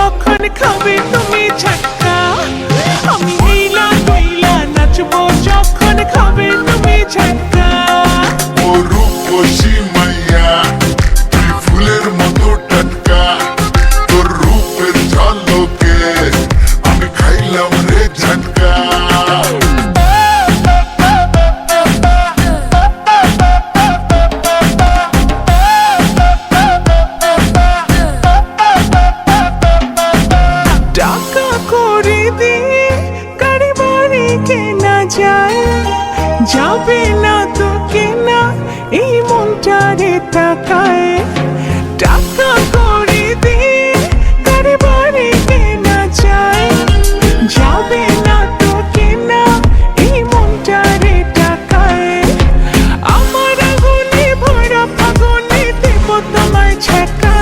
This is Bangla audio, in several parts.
যখন খাবে তুমি ঝাটকা। আমি হিলা দুইলা নাচবো যখন খাবে তুমি ঝাটকা। ও রূপসী মাইয়া তুই ফুলের মতো টাটকা, তোর রূপের ঝলকে আমি খাইলাম রে ঝটকা। টাকা করে দিয়ে গাড়ি বাড়ি কেনা যায়, যাবে না তো কেনা এই মনটারে টাকায়। টাকা করে দিয়ে গাড়ি বাড়ি কেনা যায়, যাবে না তো কেনা এই মনটারে টাকায়। আমার আগুনে ভরা ফাগুনে দেব তোমায় ছ্যাঁকা।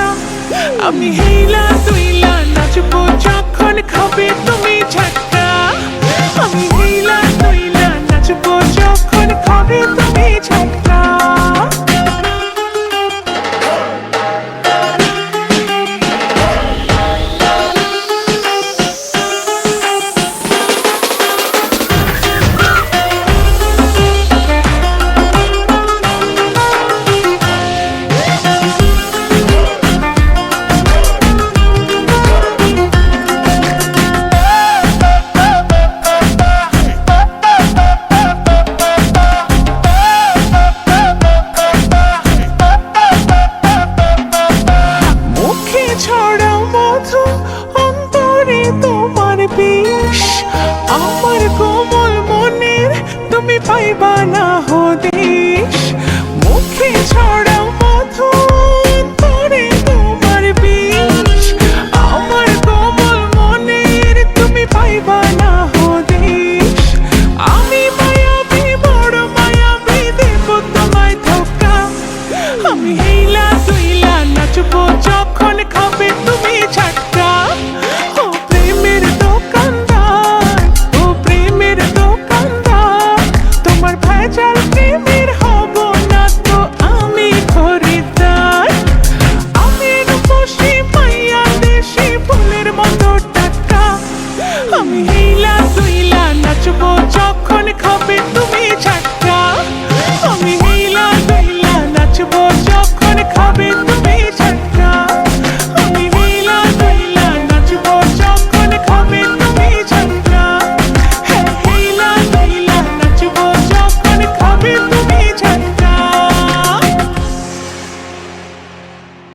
আমি হিলা দুইলা নাচবো যখন খাবে তুমি ঝাটকা। আমি হিলা দুইলা নাচবো যখন খাবে তুমি ঝাটকা। মুখে ছড়াও মধু অন্তরে তোমার বিষ, আমার কোমল মনের তুমি পাইবা না হদিশ। মুখে ছড়াও মধু অন্তরে তোমার বিষ, আমার কোমল মনের তুমি পাইবা না হদিশ। আমি মায়াবী বড় মায়াবী দেব তোমায় ধোকা। আমি হিলা দুইলা নাচবো যখন খাবে তুমি ঝাটকা। ও প্রেমের দোকানদার, ও প্রেমের দোকানদার, তোমার ভেজাল প্রেমের হব না তো আমি খরিদ্দার। আমি রূপসী মাইয়া দেশি ফুলের মতো টাটকা। আমি হিলা দুইলা নাচবো যখন খাবে তুমি